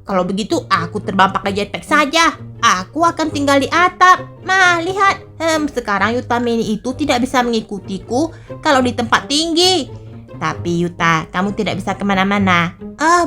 kalau begitu aku terbang pakai jetpack saja. Aku akan tinggal di atap. Nah, lihat. Sekarang Yuta Mini itu tidak bisa mengikutiku kalau di tempat tinggi. Tapi Yuta, kamu tidak bisa kemana-mana.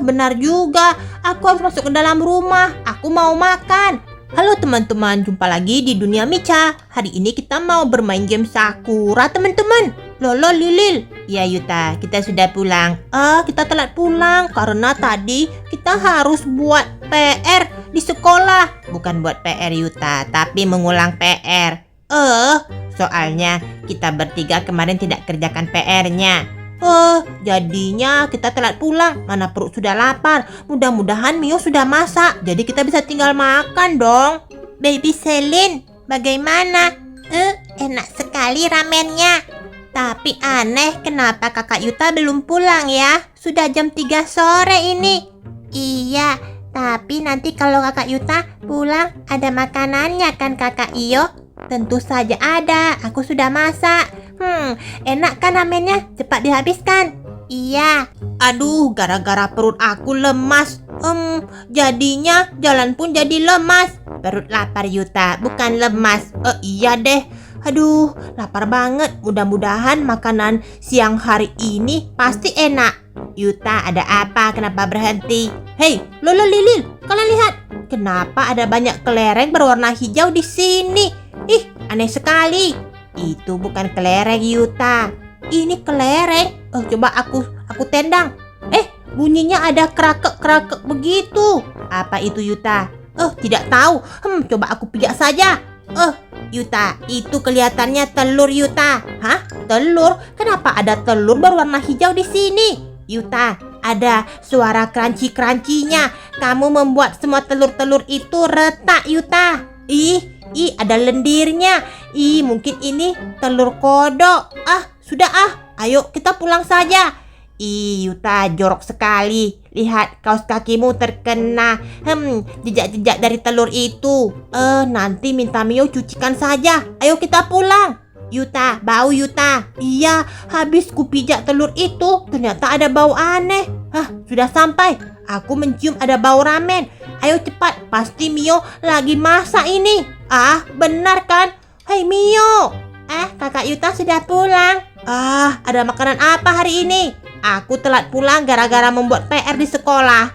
Benar juga. Aku harus masuk ke dalam rumah. Aku mau makan. Halo teman-teman, jumpa lagi di Dunia Micha. Hari ini kita mau bermain game Sakura, teman-teman. Lolo Lilil. Ya Yuta, kita sudah pulang. Kita telat pulang karena tadi kita harus buat PR di sekolah. Bukan buat PR Yuta, tapi mengulang PR. Soalnya kita bertiga kemarin tidak kerjakan PR-nya. Jadinya kita telat pulang. Mana perut sudah lapar. Mudah-mudahan Mio sudah masak, jadi kita bisa tinggal makan dong. Baby Selin, bagaimana? Enak sekali ramennya. Tapi aneh, kenapa kakak Yuta belum pulang ya? Sudah jam 3 sore ini. Iya, tapi nanti kalau kakak Yuta pulang ada makanannya kan kakak Iyo? Tentu saja ada, aku sudah masak. Enak kan ramennya? Cepat dihabiskan. Iya. Aduh, gara-gara perut aku lemas. Jadinya jalan pun jadi lemas. Perut lapar Yuta, bukan lemas. Iya deh. Aduh, lapar banget. Mudah-mudahan makanan siang hari ini pasti enak. Yuta, ada apa? Kenapa berhenti? Hei, Lolo Lilil, kalian lihat. Kenapa ada banyak kelereng berwarna hijau di sini? Ih, aneh sekali. Itu bukan kelereng Yuta. Ini kelereng. Coba aku tendang. Bunyinya ada krakek-krakek begitu. Apa itu Yuta? Tidak tahu. Coba aku pijak saja. Yuta, itu kelihatannya telur Yuta. Hah? Telur? Kenapa ada telur berwarna hijau di sini? Yuta, ada suara crunchy-crunchy-nya. Kamu membuat semua telur-telur itu retak Yuta. Ada lendirnya. Mungkin ini telur kodok. Sudah ayo kita pulang saja. Yuta, jorok sekali. Lihat, kaos kakimu terkena jejak-jejak dari telur itu. Nanti minta Mio cucikan saja. Ayo kita pulang. Yuta, bau Yuta. Iya, habis kupijak telur itu ternyata ada bau aneh. Sudah sampai. Aku mencium ada bau ramen. Ayo cepat, pasti Mio lagi masak ini. Benar kan? Hai Mio. Kakak Yuta sudah pulang. Ada makanan apa hari ini? Aku telat pulang gara-gara membuat PR di sekolah.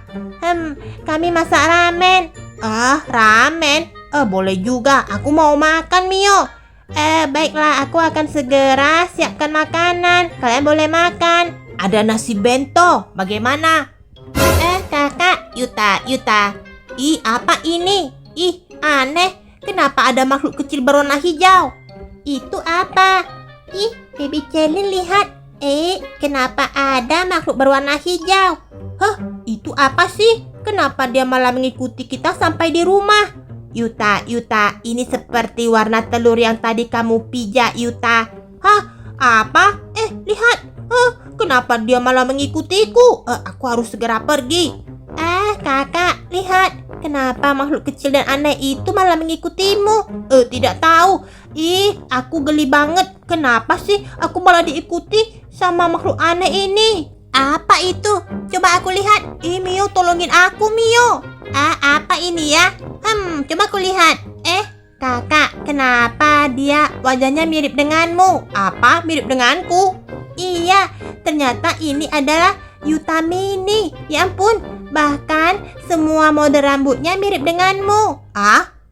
Kami masak ramen. Ramen? Boleh juga. Aku mau makan Mio. Baiklah, aku akan segera siapkan makanan. Kalian boleh makan. Ada nasi bento. Bagaimana? Kakak Yuta. Apa ini? Aneh. Kenapa ada makhluk kecil berwarna hijau? Itu apa? Baby Celin lihat. Kenapa ada makhluk berwarna hijau? Itu apa sih? Kenapa dia malah mengikuti kita sampai di rumah? Yuta, ini seperti warna telur yang tadi kamu pijak Yuta. Apa? Lihat. Kenapa dia malah mengikutiku? Aku harus segera pergi. Kakak, lihat. Kenapa makhluk kecil dan aneh itu malah mengikutimu? Tidak tahu. Aku geli banget. Kenapa sih aku malah diikuti sama makhluk aneh ini? Apa itu? Coba aku lihat. Mio, tolongin aku, Mio. Apa ini ya? Coba aku lihat. Kakak, kenapa dia wajahnya mirip denganmu? Apa? Mirip denganku? Iya, ternyata ini adalah Yuta Mini. Ya ampun, bahkan semua mode rambutnya mirip denganmu.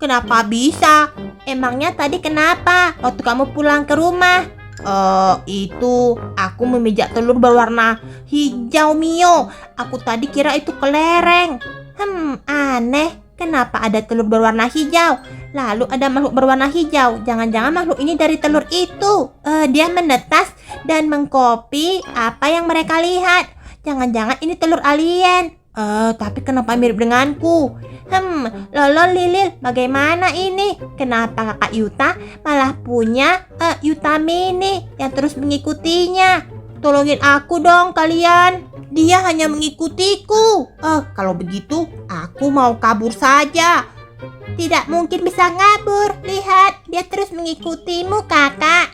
Kenapa bisa? Emangnya tadi kenapa waktu kamu pulang ke rumah? Itu aku memijak telur berwarna hijau Mio. Aku tadi kira itu kelereng. Aneh. Kenapa ada telur berwarna hijau? Lalu ada makhluk berwarna hijau. Jangan-jangan makhluk ini dari telur itu. Dia menetas dan mengkopi apa yang mereka lihat. Jangan-jangan ini telur alien. Tapi kenapa mirip denganku? Lolo Lilil, bagaimana ini? Kenapa kakak Yuta malah punya Yuta Mini yang terus mengikutinya? Tolongin aku dong kalian. Dia hanya mengikutiku. Kalau begitu aku mau kabur saja. Tidak mungkin bisa ngabur. Lihat, dia terus mengikutimu kakak.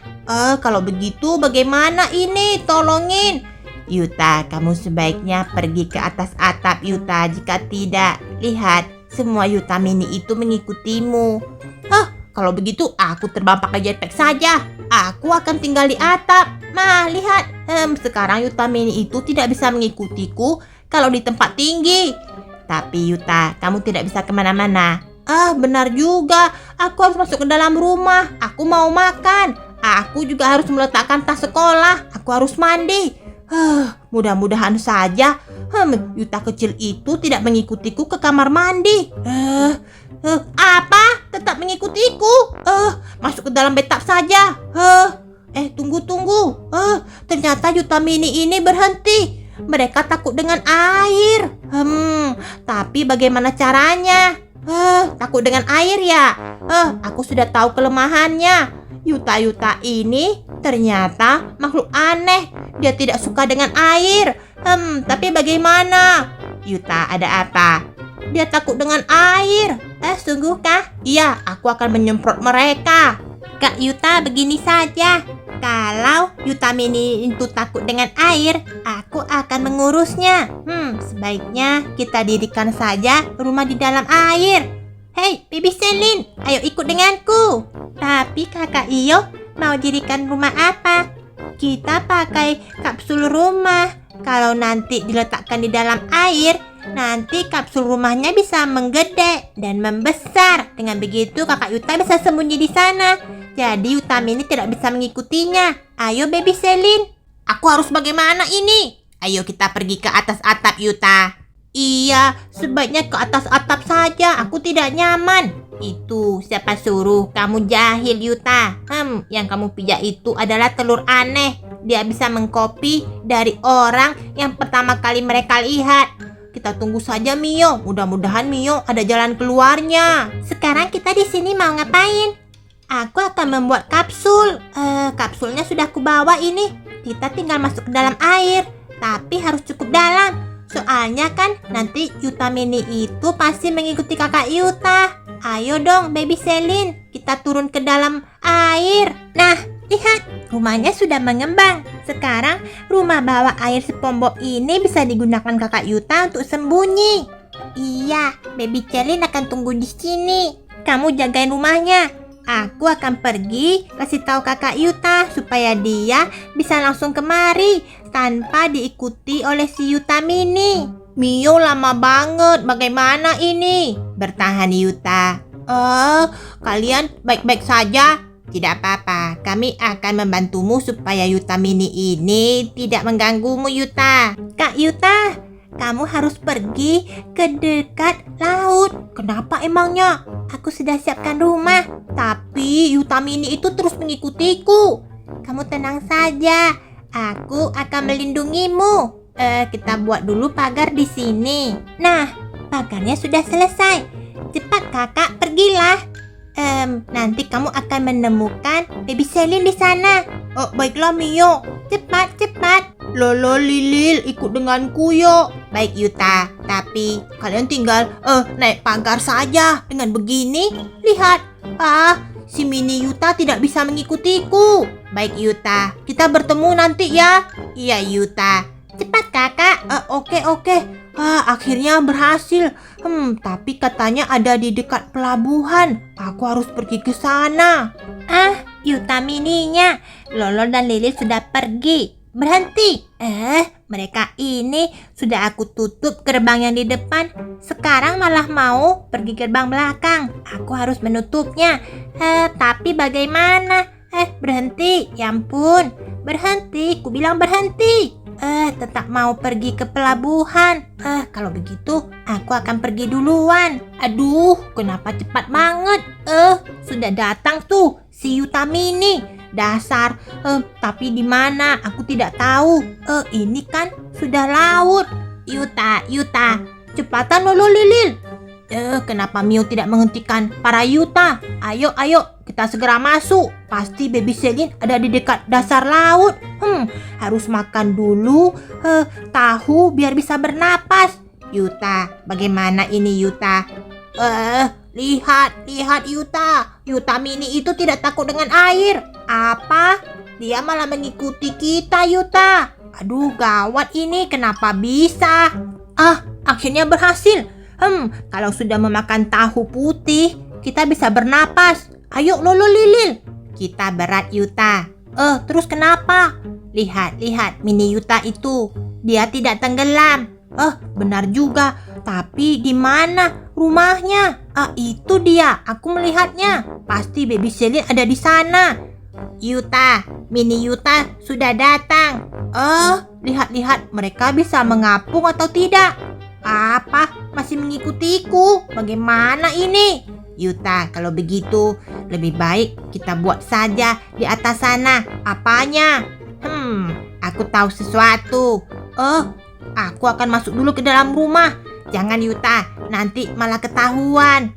Kalau begitu bagaimana ini? Tolongin. Yuta, kamu sebaiknya pergi ke atas atap, Yuta. Jika tidak, lihat, semua Yuta mini itu mengikutimu. Hah, kalau begitu aku terbang pakai jetpack saja. Aku akan tinggal di atap. Ma, lihat. Sekarang Yuta mini itu tidak bisa mengikutiku kalau di tempat tinggi. Tapi Yuta, kamu tidak bisa kemana-mana. Benar juga. Aku harus masuk ke dalam rumah. Aku mau makan. Aku juga harus meletakkan tas sekolah. Aku harus mandi. Mudah-mudahan saja Yuta kecil itu tidak mengikutiku ke kamar mandi. Apa? Tetap mengikutiku? Masuk ke dalam bathtub saja. Tunggu. Ternyata Yuta mini ini berhenti. Mereka takut dengan air. Tapi bagaimana caranya? Takut dengan air ya? Aku sudah tahu kelemahannya. Yuta ini ternyata makhluk aneh. Dia tidak suka dengan air. Tapi bagaimana? Yuta, ada apa? Dia takut dengan air. Sungguhkah? Iya, aku akan menyemprot mereka. Kak Yuta, begini saja. Kalau Yuta mini itu takut dengan air, aku akan mengurusnya. Sebaiknya kita dirikan saja rumah di dalam air. Hei, Baby Selin, ayo ikut denganku. Tapi kakak Iyo mau dirikan rumah apa? Kita pakai kapsul rumah. Kalau nanti diletakkan di dalam air, nanti kapsul rumahnya bisa menggede dan membesar. Dengan begitu kakak Yuta bisa sembunyi di sana. Jadi Yuta mini tidak bisa mengikutinya. Ayo Baby Selin. Aku harus bagaimana ini? Ayo kita pergi ke atas atap Yuta. Iya, sebaiknya ke atas atap saja. Aku tidak nyaman. Itu siapa suruh kamu jahil Yuta? Yang kamu pijak itu adalah telur aneh. Dia bisa mengkopi dari orang yang pertama kali mereka lihat. Kita tunggu saja Mio. Mudah-mudahan Mio ada jalan keluarnya. Sekarang kita di sini mau ngapain? Aku akan membuat kapsul. Kapsulnya sudah aku bawa ini. Kita tinggal masuk ke dalam air. Tapi harus cukup dalam. Soalnya kan nanti Yuta mini itu pasti mengikuti kakak Yuta. Ayo dong Baby Selin, kita turun ke dalam air. Nah, lihat, rumahnya sudah mengembang. Sekarang rumah bawah air SpongeBob ini bisa digunakan kakak Yuta untuk sembunyi. Iya, Baby Selin akan tunggu di sini. Kamu jagain rumahnya. Aku akan pergi kasih tahu kakak Yuta supaya dia bisa langsung kemari tanpa diikuti oleh si Yuta mini. Mio lama banget, bagaimana ini? Bertahan Yuta. Kalian baik-baik saja? Tidak apa-apa, kami akan membantumu supaya Yuta mini ini tidak mengganggumu Yuta. Kak Yuta, kamu harus pergi ke dekat laut. Kenapa emangnya? Aku sudah siapkan rumah. Tapi Yuta mini itu terus mengikutiku. Kamu tenang saja. Aku akan melindungimu. Kita buat dulu pagar di sini. Nah, pagarnya sudah selesai. Cepat kakak, pergilah. Nanti kamu akan menemukan Baby Selin di sana. Baiklah Mio. Cepat. Lolo Lilil, ikut denganku yuk. Baik Yuta, tapi kalian tinggal naik pagar saja. Dengan begini, lihat. Si mini Yuta tidak bisa mengikutiku. Baik Yuta, kita bertemu nanti ya. Iya Yuta. Cepat kakak. Oke. Akhirnya berhasil. Tapi katanya ada di dekat pelabuhan. Aku harus pergi ke sana. Yuta mininya. Lolo dan Lili sudah pergi. Berhenti. Mereka ini sudah aku tutup gerbang yang di depan. Sekarang malah mau pergi gerbang belakang. Aku harus menutupnya. Tapi bagaimana? Berhenti. Ya ampun. Berhenti. Ku bilang berhenti. Tetap mau pergi ke pelabuhan. Kalau begitu aku akan pergi duluan. Aduh, kenapa cepat banget? Sudah datang tuh si Yuta mini. Dasar, tapi di mana? Aku tidak tahu. Ini kan sudah laut. Yuta, cepatan Lolo Lilil. Kenapa Mio tidak menghentikan para Yuta? Ayo, kita segera masuk. Pasti Baby Selin ada di dekat dasar laut. Harus makan dulu tahu biar bisa bernapas. Yuta, bagaimana ini Yuta? Lihat Yuta. Yuta mini itu tidak takut dengan air. Apa? Dia malah mengikuti kita Yuta. Aduh, gawat ini. Kenapa bisa? Akhirnya berhasil. Kalau sudah memakan tahu putih, kita bisa bernapas. Ayo, Lolo Lilil. Kita berat, Yuta. Terus kenapa? Lihat mini Yuta itu. Dia tidak tenggelam. Benar juga. Tapi di mana rumahnya? Itu dia. Aku melihatnya. Pasti Baby Selin ada di sana. Yuta, mini Yuta sudah datang. Lihat mereka bisa mengapung atau tidak? Apa? Masih mengikutiku? Bagaimana ini? Yuta, kalau begitu lebih baik kita buat saja di atas sana. Apanya? Aku tahu sesuatu. Aku akan masuk dulu ke dalam rumah. Jangan Yuta, nanti malah ketahuan.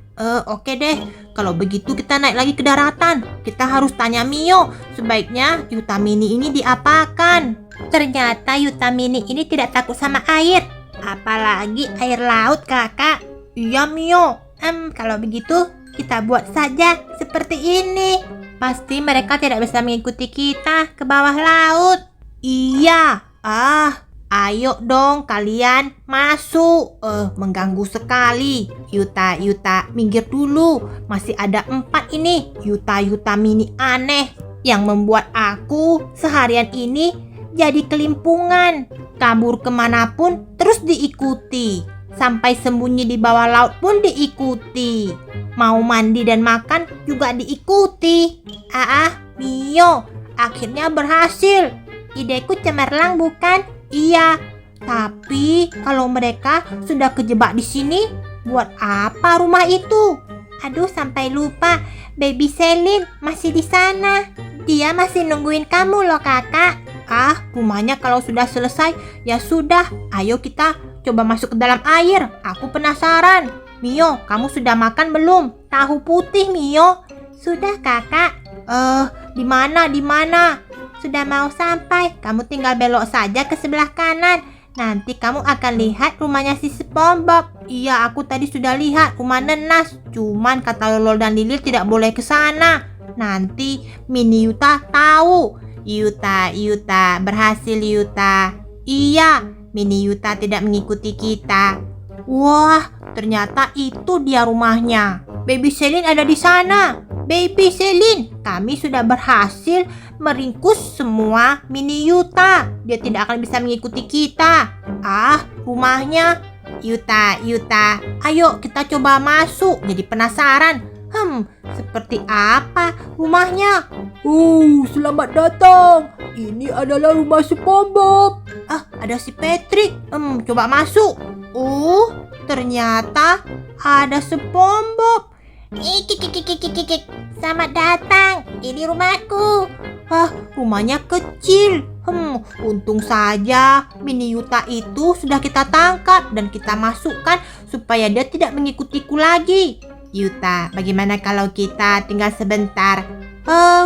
Oke deh. Kalau begitu kita naik lagi ke daratan. Kita harus tanya Mio. Sebaiknya Yuta Mini ini diapakan? Ternyata Yuta Mini ini tidak takut sama air. Apalagi air laut, kakak. Iya Mio. Kalau begitu kita buat saja seperti ini. Pasti mereka tidak bisa mengikuti kita ke bawah laut. Iya. Ayo dong kalian masuk. Mengganggu sekali. Yuta, minggir dulu. Masih ada 4 ini. Yuta Mini aneh yang membuat aku seharian ini jadi kelimpungan. Kabur kemanapun terus diikuti. Sampai sembunyi di bawah laut pun diikuti. Mau mandi dan makan juga diikuti. Mio, akhirnya berhasil. Ideku cemerlang bukan? Iya. Tapi kalau mereka sudah kejebak di sini, buat apa rumah itu? Aduh, sampai lupa. Baby Selin masih di sana. Dia masih nungguin kamu loh, kakak. Rumahnya kalau sudah selesai, ya sudah. Ayo kita coba masuk ke dalam air. Aku penasaran. Mio, kamu sudah makan belum? Tahu putih, Mio. Sudah, kakak. Di mana? Sudah mau sampai. Kamu tinggal belok saja ke sebelah kanan. Nanti kamu akan lihat rumahnya si SpongeBob. Iya, aku tadi sudah lihat rumah Nenas. Cuman kata Lolo dan Lilil tidak boleh ke sana. Nanti mini Yuta tahu. Yuta, berhasil Yuta. Iya, mini Yuta tidak mengikuti kita. Wah, ternyata itu dia rumahnya. Baby Selin ada di sana. Baby Selin, kami sudah berhasil meringkus semua mini Yuta. Dia tidak akan bisa mengikuti kita. Rumahnya. Yuta, ayo kita coba masuk. Jadi penasaran. Seperti apa rumahnya? Selamat datang. Ini adalah rumah SpongeBob. Ada si Patrick. Coba masuk. Ternyata ada SpongeBob. Selamat datang. Ini rumahku. Rumahnya kecil. Untung saja mini Yuta itu sudah kita tangkap dan kita masukkan supaya dia tidak mengikutiku lagi. Yuta, bagaimana kalau kita tinggal sebentar?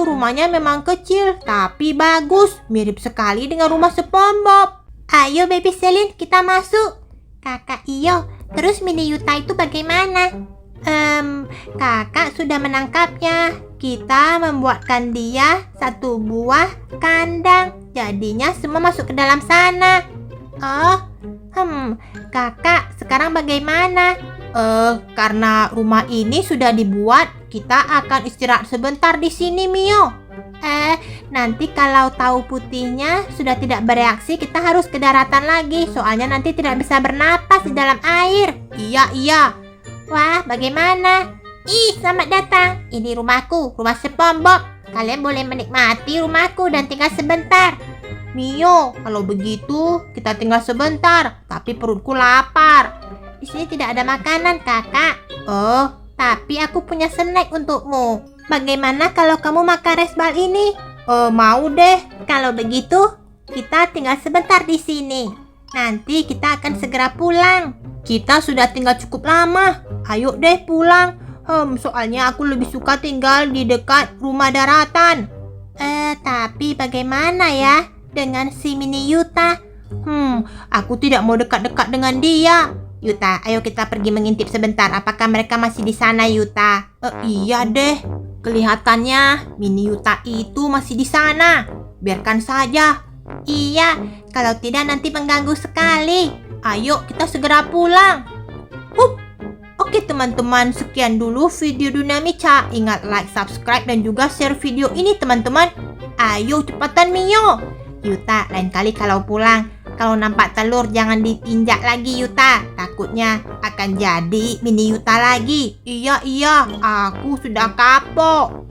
Rumahnya memang kecil, tapi bagus. Mirip sekali dengan rumah SpongeBob. Ayo Baby Selin, kita masuk. Kakak Iyo, terus mini Yuta itu bagaimana? Kakak sudah menangkapnya. Kita membuatkan dia satu buah kandang. Jadinya semua masuk ke dalam sana. Kakak, sekarang bagaimana? Karena rumah ini sudah dibuat, kita akan istirahat sebentar di sini, Mio. Nanti kalau tahu putihnya sudah tidak bereaksi, kita harus ke daratan lagi. Soalnya nanti tidak bisa bernapas di dalam air. Iya. Wah, bagaimana? Selamat datang. Ini rumahku, rumah SpongeBob. Kalian boleh menikmati rumahku dan tinggal sebentar. Mio, kalau begitu kita tinggal sebentar. Tapi perutku lapar. Di sini tidak ada makanan, kakak. Tapi aku punya snack untukmu. Bagaimana kalau kamu makan resbal ini? Mau deh. Kalau begitu, kita tinggal sebentar di sini. Nanti kita akan segera pulang. Kita sudah tinggal cukup lama. Ayo deh pulang. Soalnya aku lebih suka tinggal di dekat rumah daratan. Tapi bagaimana ya dengan si mini Yuta? Aku tidak mau dekat-dekat dengan dia. Yuta, ayo kita pergi mengintip sebentar. Apakah mereka masih di sana, Yuta? Iya deh. Kelihatannya mini Yuta itu masih di sana. Biarkan saja. Iya, kalau tidak nanti mengganggu sekali. Ayo, kita segera pulang. Hup. Oke teman-teman, sekian dulu video Dunamica. Ingat like, subscribe, dan juga share video ini teman-teman. Ayo cepatan Mio. Yuta, lain kali kalau pulang, kalau nampak telur jangan diinjak lagi Yuta. Takutnya akan jadi mini Yuta lagi. Iya, aku sudah kapok.